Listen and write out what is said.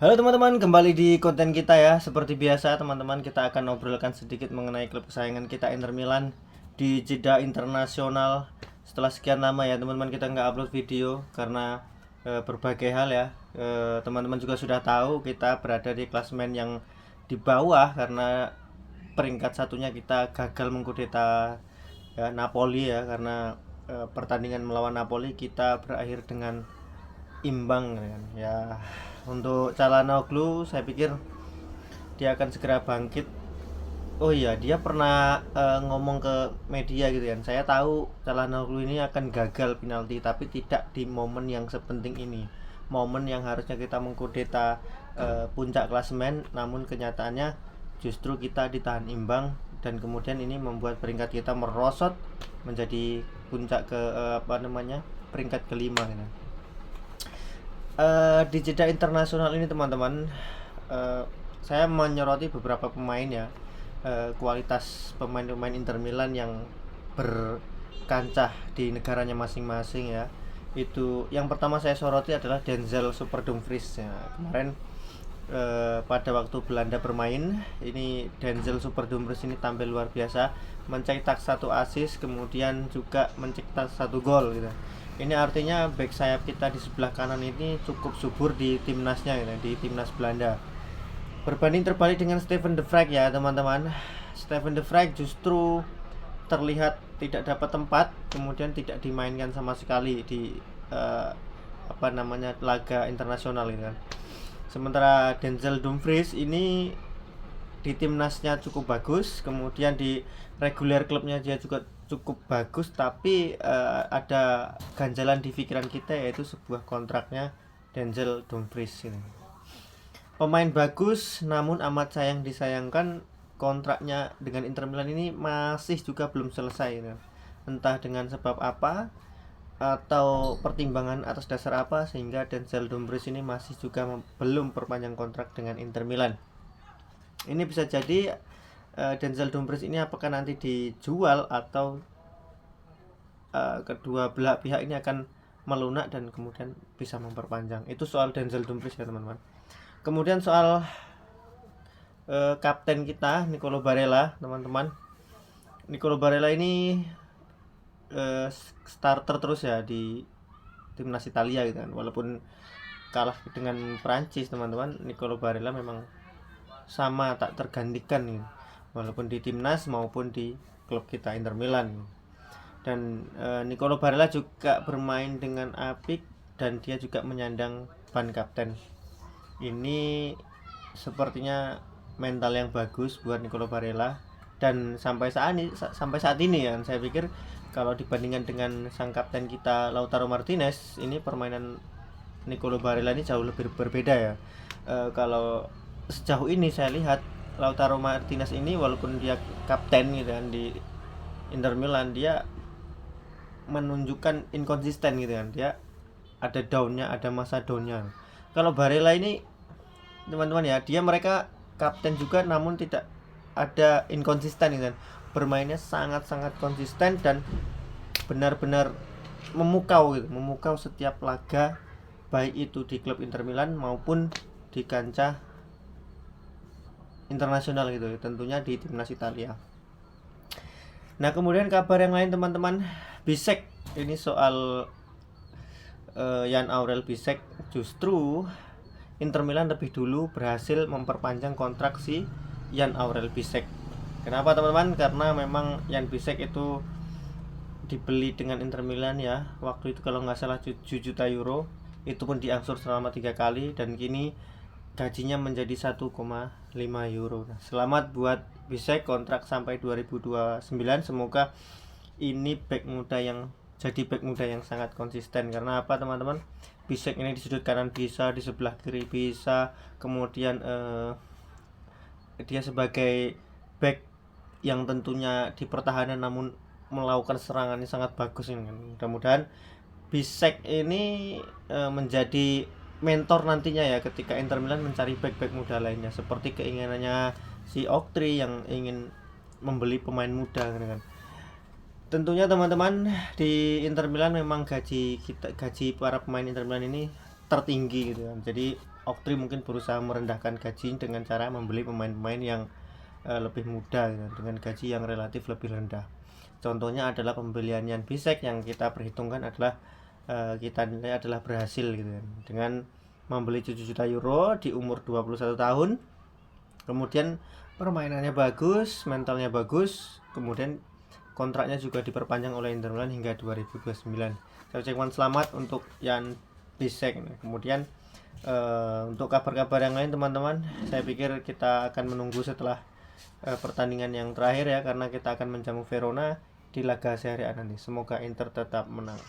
Halo teman-teman, kembali di konten kita ya. Seperti biasa teman-teman, kita akan ngobrolkan sedikit mengenai klub kesayangan kita Inter Milan di jeda internasional. Setelah sekian lama ya teman-teman kita nggak upload video karena berbagai hal ya. Teman-teman juga sudah tahu kita berada di klasemen yang di bawah karena peringkat satunya kita gagal mengkudeta ya, Napoli ya, karena pertandingan melawan Napoli kita berakhir dengan imbang kan ya. Untuk Calhanoglu saya pikir dia akan segera bangkit. Oh iya, dia pernah ngomong ke media gitu kan, saya tahu Calhanoglu ini akan gagal penalti tapi tidak di momen yang sepenting ini, momen yang harusnya kita mengkudeta puncak klasemen, namun kenyataannya justru kita ditahan imbang dan kemudian ini membuat peringkat kita merosot menjadi puncak ke peringkat kelima gitu. Di jeda internasional ini teman-teman, saya menyoroti beberapa pemain ya, kualitas pemain-pemain Inter Milan yang berkancah di negaranya masing-masing ya. Itu yang pertama saya soroti adalah Denzel Super Dumfries ya. Kemarin pada waktu Belanda bermain, ini Denzel Super Dumfries ini tampil luar biasa, mencetak 1 assist, kemudian juga mencetak 1 gol gitu. Ini artinya back sayap kita di sebelah kanan ini cukup subur di timnasnya gitu, di timnas Belanda. Berbanding terbalik dengan Steven de Vrij ya teman-teman. Steven de Vrij justru terlihat tidak dapat tempat, kemudian tidak dimainkan sama sekali di laga internasional gitu kan. Sementara Denzel Dumfries ini di timnasnya cukup bagus, kemudian di reguler klubnya dia juga cukup bagus, tapi ada ganjalan di pikiran kita yaitu sebuah kontraknya Denzel Dumfries ini. Pemain bagus namun amat sayang disayangkan kontraknya dengan Inter Milan ini masih juga belum selesai gitu. Entah dengan sebab apa atau pertimbangan atas dasar apa sehingga Denzel Dumfries ini masih juga belum perpanjang kontrak dengan Inter Milan. Ini bisa jadi Denzel Dumfries ini apakah nanti dijual atau kedua belah pihak ini akan melunak dan kemudian bisa memperpanjang. Itu soal Denzel Dumfries ya teman-teman. Kemudian soal kapten kita Nicolo Barella teman-teman. Nicolo Barella ini starter terus ya di timnas Italia gitu kan. Walaupun kalah dengan Prancis teman-teman, Nicolo Barella memang sama tak tergantikan gitu. Walaupun di timnas maupun di klub kita Inter Milan. Dan Nicolo Barella juga bermain dengan apik dan dia juga menyandang ban kapten. Ini sepertinya mental yang bagus buat Nicolo Barella, dan sampai saat ini ya saya pikir kalau dibandingkan dengan sang kapten kita Lautaro Martinez, ini permainan Nicolo Barella ini jauh lebih berbeda ya. Kalau sejauh ini saya lihat Lautaro Martinez ini walaupun dia kapten gitu kan di Inter Milan, dia menunjukkan inkonsisten gitu kan, dia ada downnya, ada masa downnya. Kalau Barella ini teman-teman ya, mereka kapten juga namun tidak ada inkonsisten gitu kan, bermainnya sangat-sangat konsisten dan benar-benar memukau gitu, memukau setiap laga, baik itu di klub Inter Milan maupun di kancah internasional gitu, tentunya di timnas Italia. Nah kemudian kabar yang lain teman-teman, Bisek ini soal Jan Aurel Bisek. Justru Inter Milan lebih dulu berhasil memperpanjang kontrak si Jan Aurel Bisek. Kenapa teman-teman? Karena memang Jan Bisek itu dibeli dengan Inter Milan ya, waktu itu kalau nggak salah 7 juta euro, itu pun diangsur selama 3 kali dan kini gajinya menjadi 1,5 euro. Nah, selamat buat Bisek, kontrak sampai 2029. Semoga ini back muda yang sangat konsisten. Karena apa teman-teman? Bisek ini di sudut kanan bisa, di sebelah kiri bisa, kemudian dia sebagai back yang tentunya di pertahanan namun melakukan serangannya sangat bagus ini kan. Mudah-mudahan Bisek ini menjadi mentor nantinya ya ketika Inter Milan mencari back-back muda lainnya, seperti keinginannya si Oktri yang ingin membeli pemain muda kan. Tentunya teman-teman, di Inter Milan memang gaji para pemain Inter Milan ini tertinggi gitu kan. Jadi Oktri mungkin berusaha merendahkan gaji dengan cara membeli pemain-pemain yang lebih muda gitu, dengan gaji yang relatif lebih rendah. Contohnya adalah pembelian Jan Bisek yang kita perhitungkan adalah kita nilai adalah berhasil gitu kan. Dengan membeli 7 juta euro di umur 21 tahun. Kemudian permainannya bagus, mentalnya bagus, kemudian kontraknya juga diperpanjang oleh Inter Milan hingga 2029. Saya ucapkan selamat untuk Jan Bisek. Kemudian untuk kabar-kabar yang lain teman-teman, saya pikir kita akan menunggu setelah pertandingan yang terakhir ya, karena kita akan menjamu Verona di laga Serie A nanti. Semoga Inter tetap menang.